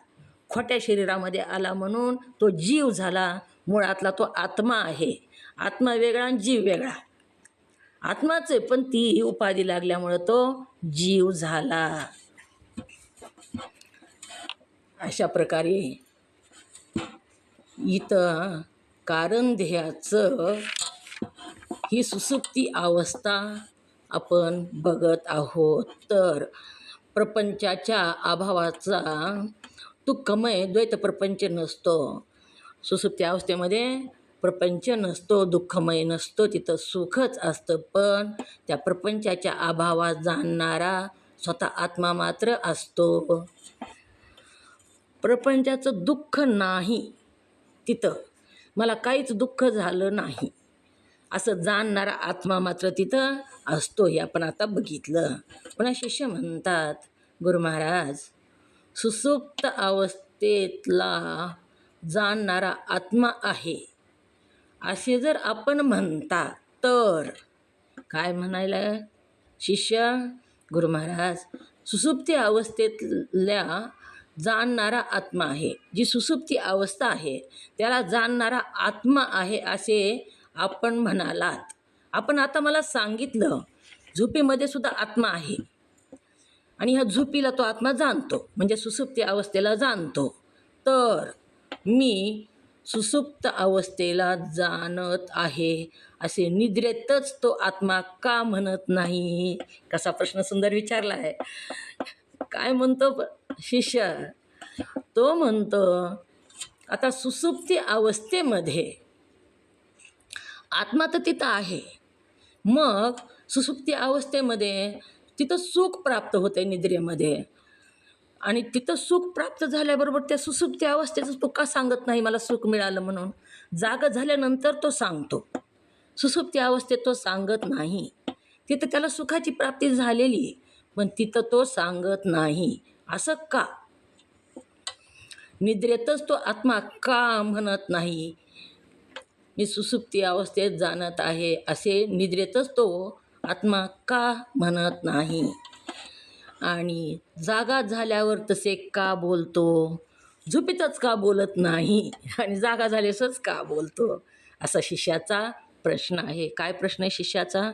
खोट्या शरीरामध्ये आला म्हणून तो जीव झाला. मुळातला तो आत्मा आहे. आत्मा वेगळा आणि जीव वेगळा. आत्माच आहे, पण ती उपाधी लागल्यामुळं तो जीव झाला. अशा प्रकारे इथं कारण ध्येयाचं ही सुसुप्ती अवस्था आपण बघत आहोत. तर प्रपंचाच्या अभावाचा दुःखमय द्वैत प्रपंच नसतो. सुसुप्ती अवस्थेमध्ये प्रपंच नसतो, दुःखमय नसतो, तिथं सुखच असतं. पण त्या प्रपंचाच्या अभावात जाणणारा स्वतः आत्मा मात्र असतो. प्रपंचाचं दुःख नाही तिथं, मला काहीच दुःख झालं नाही असं जाणणारा आत्मा मात्र तिथं असतो. हे आपण आता बघितलं. पुन्हा शिष्य म्हणतात, गुरु महाराज, सुसुप्त अवस्थेतला जाणणारा आत्मा आहे असे जर आपण म्हणता तर काय म्हणायला शिष्य? गुरु महाराज, सुसुप्ती अवस्थेतल्या जाणणारा आत्मा आहे, जी सुसुप्ती अवस्था आहे त्याला जाणणारा आत्मा आहे असे आपण म्हणालात. आपण आता मला सांगितलं झोपेमध्ये सुद्धा आत्मा आहे आणि ह्या झोपीला तो आत्मा जाणतो, म्हणजे सुसुप्ती अवस्थेला जाणतो. तर मी सुसुप्त अवस्थेला जाणत आहे असे निद्रेतच तो आत्मा का म्हणत नाही? कसा प्रश्न सुंदर विचारला आहे. काय म्हणतो शिष्य? तो म्हणतो, आता सुसुप्ती अवस्थेमध्ये आत्मा तर तिथं आहे, मग सुसुप्ती अवस्थेमध्ये तिथं सुख प्राप्त होतं निद्रेमध्ये, आणि तिथं सुख प्राप्त झाल्याबरोबर त्या सुसुप्ती अवस्थेचं तो का सांगत नाही मला सुख मिळालं म्हणून? जाग झाल्यानंतर तो सांगतो, सुसुप्ती अवस्थेत तो सांगत नाही. तिथं त्याला सुखाची प्राप्ती झालेली, पण तिथं तो सांगत नाही. असं का? निद्रेतच तो आत्मा का म्हणत नाही? मी सुसुप्ती अवस्थेत जाणत आहे असे निद्रेतच तो आत्मा का म्हणत नाही? आणि जागा झाल्यावर तसे का बोलतो? झोपेतच का बोलत नाही आणि जागा झाल्यासच का बोलतो? असा शिष्याचा प्रश्न आहे. काय प्रश्न आहे शिष्याचा?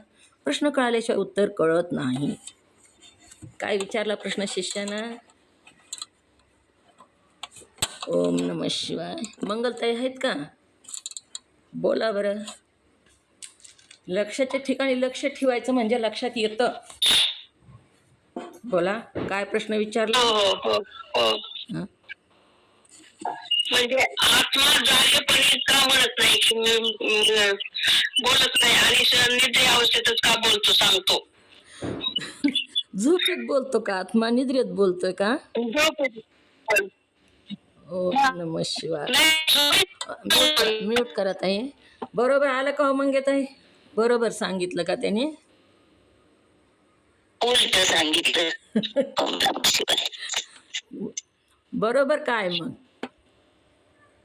प्रश्न कळाल्याशिवाय उत्तर कळत नाही. काय विचारला प्रश्न शिष्यानं? ओम नमः शिवाय. मंगलताई आहेत का? बोला बरं. लक्षाच्या ठिकाणी लक्ष ठेवायचं म्हणजे लक्षात येतं. बोला, काय प्रश्न विचारला? हं? म्हणजे आत्मा जागेपणी का म्हणत नाही की बोलत नाही आणि निद्रे अवस्थेतच का बोलतो सांगतो? झोपेत बोलतो का आत्मा? निद्रेत बोलतोय का? ओम नमः शिवाय. म्यूट करत आहे. बरोबर आलं का हो मंगेताई? बरोबर सांगितलं का त्याने? उलट सांगितलं. ओम नमः शिवाय. बरोबर काय मग?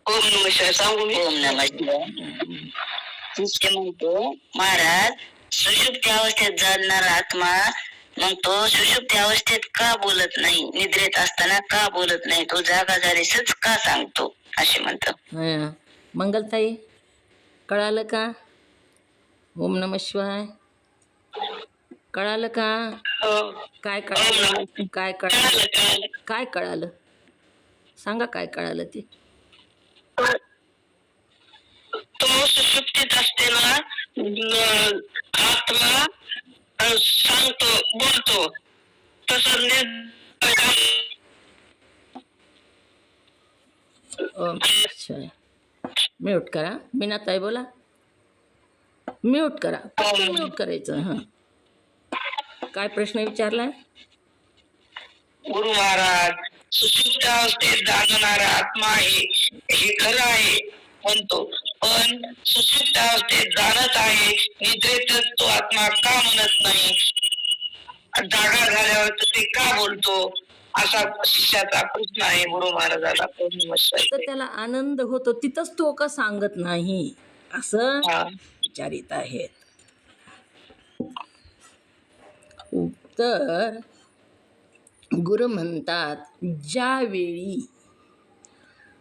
ओम नमः शिवाय सांगू मी. ओम नमः शिवाय. शिष्य म्हणतो, महाराज, सुषुप्ती अवस्थेत जाणणारा आत्मा मग तो सुषुप्ती अवस्थेत का बोलत नाही? निद्रेत असताना का बोलत नाही? तो जागा झाल्यासच का सांगतो? असे म्हणतो. मंगलताई कळालं का? ओम नमः शिवाय. कळालं का? काय कळालं? काय कळालं? काय कळालं? सांगा काय कळालं ते. तो सुषुप्तीत असते ना, आत्मा सांगतो, बोलतो तसं. म्यूट करा. मीनाताई बोला. म्यूट करा. म्यूट करायचं. हां, काय प्रश्न विचारलाय? गुरु महाराज, सुषुप्त अवस्थेत जाणणारा आत्मा आहे हे खरं आहे म्हणतो, पण सुषुप्त अवस्थेत जाणत आहे, निद्रेत तो आत्मा का म्हणत नाही, जागा झाल्यावर तर ते का बोलतो, असा शिष्याचा प्रश्न आहे गुरु महाराजाला. तर त्याला आनंद होतो तिथंच तो का सांगत नाही असं विचारित आहेत. तर गुरु म्हणतात ज्यावेळी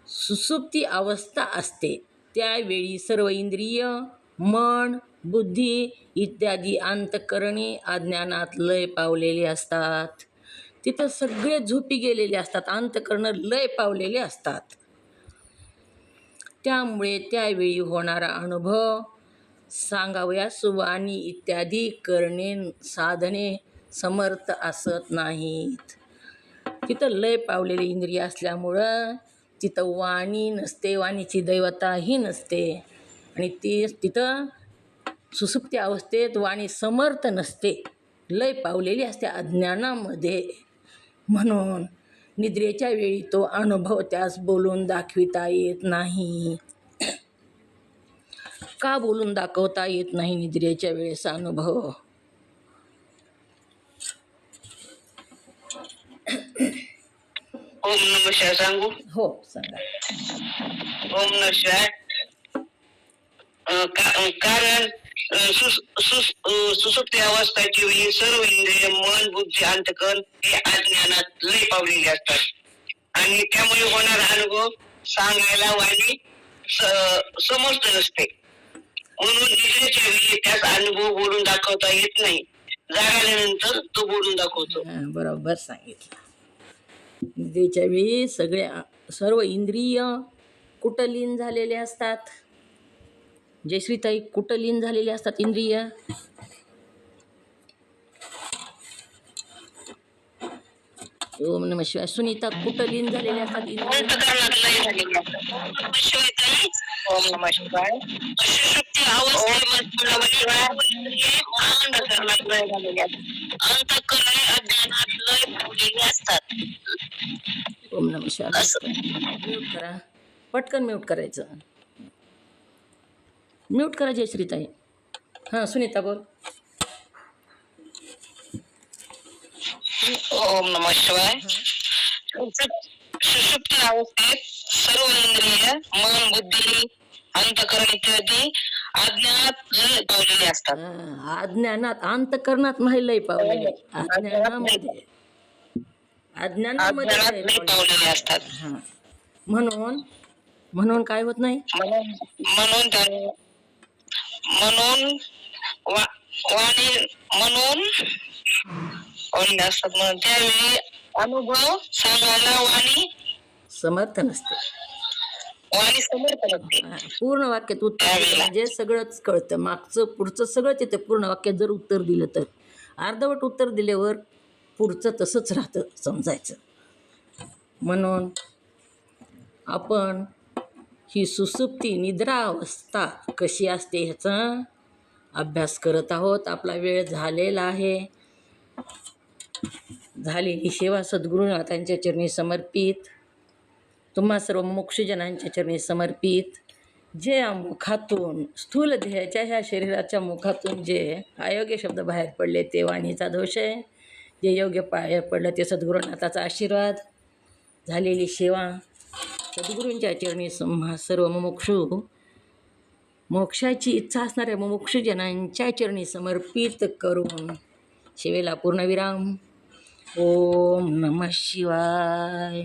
सुसुप्ती अवस्था असते त्यावेळी सर्व इंद्रिय, मन, बुद्धी इत्यादी अंतःकरणे अज्ञानात लय पावलेले असतात. तिथं सगळे झोपी गेलेले असतात, अंतःकरण लय पावलेले असतात. त्यामुळे त्यावेळी होणारा अनुभव सांगावयास वाणी इत्यादी करणे साधने समर्थ असत नाहीत. तिथं लय पावलेली इंद्रिय असल्यामुळं तिथं वाणी नसते, वाणीची दैवताही नसते. आणि तिथं सुसुप्ती अवस्थेत वाणी समर्थ नसते, लय पावलेली असते अज्ञानामध्ये. म्हणून निद्रेच्या वेळी तो अनुभव त्यास बोलून दाखविता येत नाही. का बोलून दाखवता येत नाही निद्रेच्या वेळेस अनुभव? ओम नमः शिवाय सांगू? हो सांगा. ओम नमः शिवाय. कारण सुसुप्ती अवस्थेच्या वेळी सर्व इंद्रिय, मन, बुद्धी, अंतःकरण हे अज्ञानात लय पावलेले असतात आणि त्यामुळे होणारा अनुभव सांगायला वाणी समर्थ नसते. म्हणून निद्रेच्या वेळी त्याचा अनुभव बोलून दाखवता येत नाही, जागल्यानंतर तो बोलून दाखवतो. बरोबर सांगितलं. निद्रेच्या वेळी सर्व इंद्रिय कुठं झालेले असतात? जयश्रीताई, कुठं लीन झालेले असतात इंद्रिय? ओम नमः शिवाय. सुनीता, कुठं लीन झालेले असतात इंद्रिय? ओम नमः शिवाय. सुषुप्ती अवस्थेमध्ये अंतःकरणे अज्ञानात लय पावलेले असतात. ओम नमः शिवाय. म्यूट करा, पटकन म्यूट करायचं. म्यूट करा जयश्रीताई. हां सुनीता बोल. ओम नमः शिवाय. सुषुप्ती अवस्थेत सर्व इंद्रिय, मन, बुद्धी, अंतःकरण इत्यादी अज्ञानात लय पावलेले असतात. अज्ञानात, अंतःकरणात नाही लय पावलेले, अज्ञानामध्ये लय पावलेले असतात. हां. म्हणून काय होत नाही? वाणी असतात म्हणून त्यावेळी अनुभव सांगायला वाणी समर्थ नसते. पूर्ण वाक्यात उत्तर दिलं म्हणजे सगळंच कळतं. मागचं पुढचं सगळं तिथे पूर्ण वाक्यात जर उत्तर दिलं तर. अर्धवट उत्तर दिल्यावर पुढचं तसंच राहतं समजायचं. म्हणून आपण ही सुसुप्ती निद्रा अवस्था कशी असते ह्याचा अभ्यास करत आहोत. आपला वेळ झालेला आहे. झालेली सेवा सद्गुरुनाथांच्या चरणी समर्पित, तुम्हा सर्व मोक्षजनांच्या चरणी समर्पित. जे मुखातून स्थूल देहाच्या ह्या शरीराच्या मुखातून जे अयोग्य शब्द बाहेर पडले ते वाणीचा दोष आहे. जे योग्य बाहेर पडलं ते सद्गुरुनाथाचा आशीर्वाद. झालेली सेवा सद्गुरूंच्या चरणी सर्व मोक्षाची इच्छा असणाऱ्या मोक्षजनांच्या चरणी समर्पित करून सेवेला पूर्णविराम. ओम नमः शिवाय.